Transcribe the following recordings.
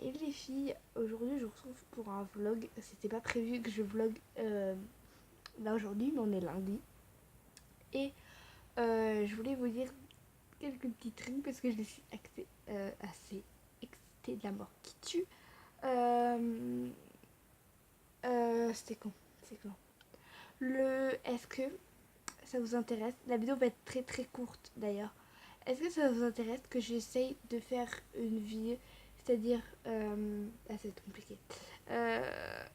Et les filles, aujourd'hui je vous retrouve pour un vlog. C'était pas prévu que je vlog là aujourd'hui, mais on est lundi. Et je voulais vous dire quelques petits trucs parce que je suis assez excitée de la mort qui tue. C'était con, c'est con. Est-ce que ça vous intéresse? La vidéo va être très très courte d'ailleurs. Est-ce que ça vous intéresse que j'essaye de faire une vidéo, c'est-à-dire, ça va être compliqué,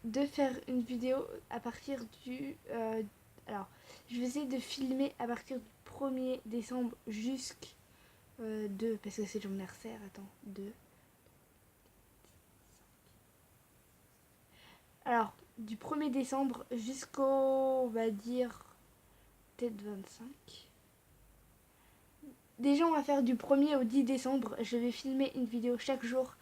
de faire une vidéo à partir du... alors, je vais essayer de filmer à partir du 1er décembre jusqu'à 2, parce que c'est le jour anniversaire, attends, 2. Alors, du 1er décembre jusqu'au, on va dire, peut-être 25. Déjà, on va faire du 1er au 10 décembre. Je vais filmer une vidéo chaque jour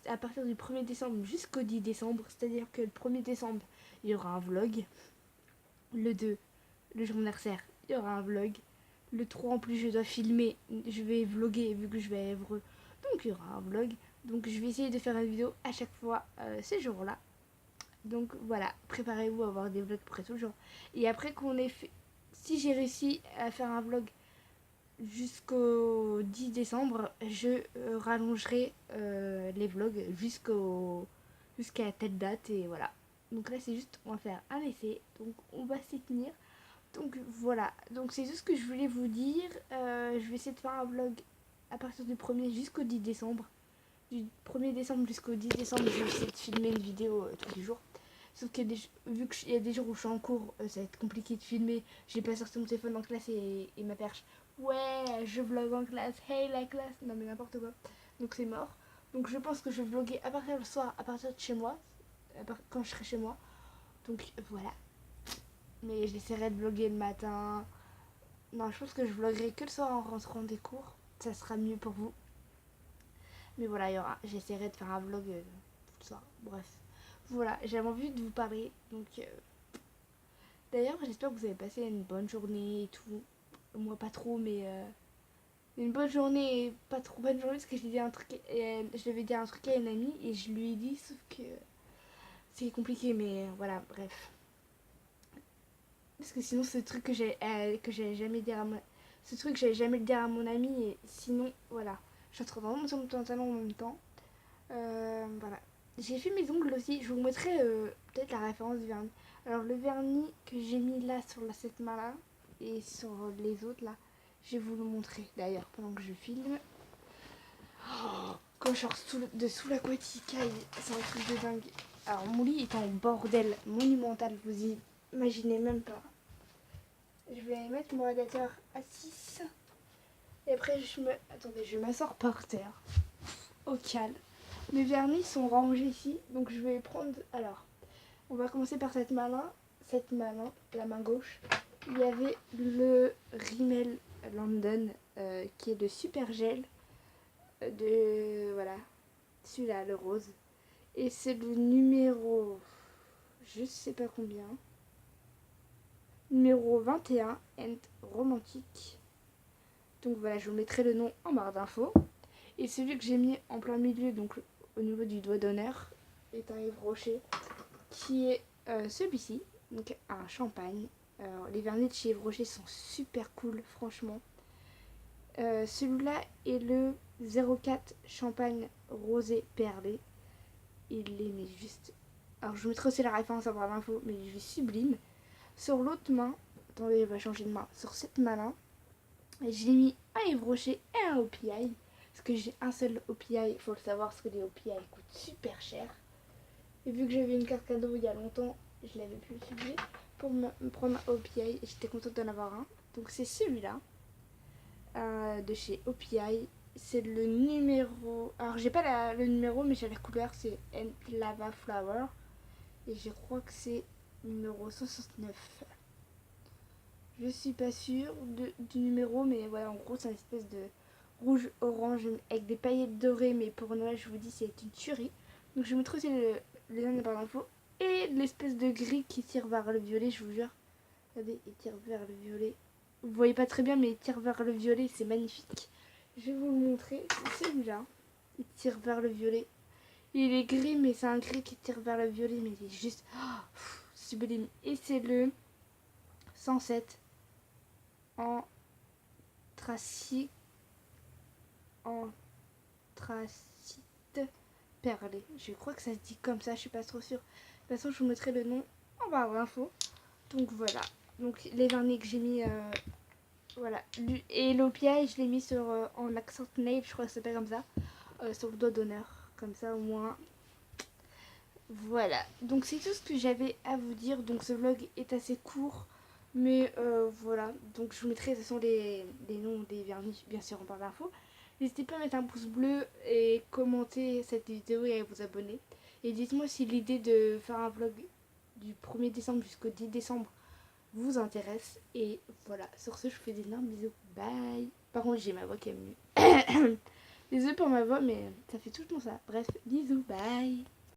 à partir du 1er décembre jusqu'au 10 décembre. C'est-à-dire que le 1er décembre, il y aura un vlog. Le 2, le jour anniversaire, il y aura un vlog. Le 3, en plus, je dois filmer. Je vais vlogger vu que je vais à Évreux. Donc, il y aura un vlog. Donc, je vais essayer de faire une vidéo à chaque fois ces jours-là. Donc, voilà. Préparez-vous à avoir des vlogs près tout le jour. Et après qu'on ait fait... Si j'ai réussi à faire un vlog jusqu'au 10 décembre, je rallongerai les vlogs jusqu'à telle date et voilà. Donc là c'est juste, on va faire un essai, donc on va s'y tenir. Donc voilà, donc c'est tout ce que je voulais vous dire. Je vais essayer de faire un vlog à partir du 1er jusqu'au 10 décembre. Du 1er décembre jusqu'au 10 décembre, je vais essayer de filmer une vidéo tous les jours. Sauf que vu qu'il y a des jours où je suis en cours, ça va être compliqué de filmer. J'ai pas sorti mon téléphone en classe et ma perche. Ouais, je vlog en classe. Hey la classe. Non mais n'importe quoi. Donc c'est mort. Donc je pense que je vais vlogger à partir du soir, à partir de chez moi. Quand je serai chez moi. Donc voilà. Mais j'essaierai de vlogger le matin. Non, je pense que je vloggerai que le soir en rentrant des cours. Ça sera mieux pour vous. Mais voilà, j'essaierai de faire un vlog tout ça. Bref. Voilà, j'avais envie de vous parler. Donc, d'ailleurs, j'espère que vous avez passé une bonne journée et tout. Moi, pas trop, mais une bonne journée et pas trop bonne journée parce que je devais dire un truc à une amie et je lui ai dit, sauf que c'est compliqué, mais voilà, bref. Parce que sinon, ce truc que j'allais jamais dire à mon, ce truc, j'allais jamais le dire à mon ami et sinon, voilà. Je suis en train de remonter mon pantalon en même temps. Voilà. J'ai fait mes ongles aussi. Je vous montrerai peut-être la référence du vernis. Alors le vernis que j'ai mis là sur cette main là et sur les autres là, je vais vous le montrer d'ailleurs pendant que je filme. Oh, quand je sors sous la couette, il caille. C'est un truc de dingue. Alors mon lit est en bordel monumental. Vous imaginez même pas. Je vais mettre mon radiateur à 6. Et après Attendez, je m'asseoir par terre. Au calme. Mes vernis sont rangés ici, donc je vais prendre... Alors, on va commencer par cette main-là, la main gauche. Il y avait le Rimmel London, qui est de super gel, voilà, celui-là, le rose. Et c'est le numéro, je sais pas combien, numéro 21, and romantique. Donc voilà, je vous mettrai le nom en barre d'infos. Et celui que j'ai mis en plein milieu, donc au niveau du doigt d'honneur, est un Yves Rocher qui est celui-ci, donc un champagne. Les vernis de chez Yves Rocher sont super cool, franchement. Celui-là est le 04 champagne rosé perlé. Il est mais juste... Alors je vous mettrai aussi la référence en barre d'infos, mais il est juste sublime. Sur l'autre main, attendez, on va changer de main. Sur cette main-là, j'ai mis un Yves Rocher et un OPI. Parce que j'ai un seul OPI, il faut le savoir, parce que les OPI coûtent super cher. Et vu que j'avais une carte cadeau il y a longtemps, je l'avais pu utiliser pour me prendre un OPI. Et j'étais contente d'en avoir un. Donc c'est celui-là, de chez OPI. C'est le numéro... Alors j'ai pas le numéro, mais j'ai la couleur, c'est Lava Flower. Et je crois que c'est numéro 69. Je suis pas sûre du numéro, mais voilà, en gros c'est une espèce de rouge orange avec des paillettes dorées, mais pour Noël je vous dis c'est une tuerie. Donc je vous mettrai aussi les noms par l'info et l'espèce de gris qui tire vers le violet, je vous jure. Regardez, il tire vers le violet. Vous voyez pas très bien, mais il tire vers le violet, c'est magnifique. Je vais vous le montrer, c'est celui-là. Il tire vers le violet. Il est gris, mais c'est un gris qui tire vers le violet, mais il est juste sublime. Et c'est le 107 anthracite perlé. Je crois que ça se dit comme ça, je suis pas trop sûre. De toute façon, je vous mettrai le nom en barre d'infos. Donc voilà. Donc les vernis que j'ai mis, voilà. Et l'opia, je l'ai mis sur en accent nail, je crois que ça s'appelle comme ça, sur le doigt d'honneur. Comme ça au moins. Voilà. Donc c'est tout ce que j'avais à vous dire. Donc ce vlog est assez court. Mais voilà. Donc je vous mettrai de toute façon les noms des vernis, bien sûr, en barre d'infos. N'hésitez pas à mettre un pouce bleu et commenter cette vidéo et à vous abonner. Et dites-moi si l'idée de faire un vlog du 1er décembre jusqu'au 10 décembre vous intéresse. Et voilà, sur ce, je vous fais d'énormes bisous. Bye. Par contre, j'ai ma voix qui est mieux. Désolée pour ma voix, mais ça fait tout le temps ça. Bref, bisous, bye.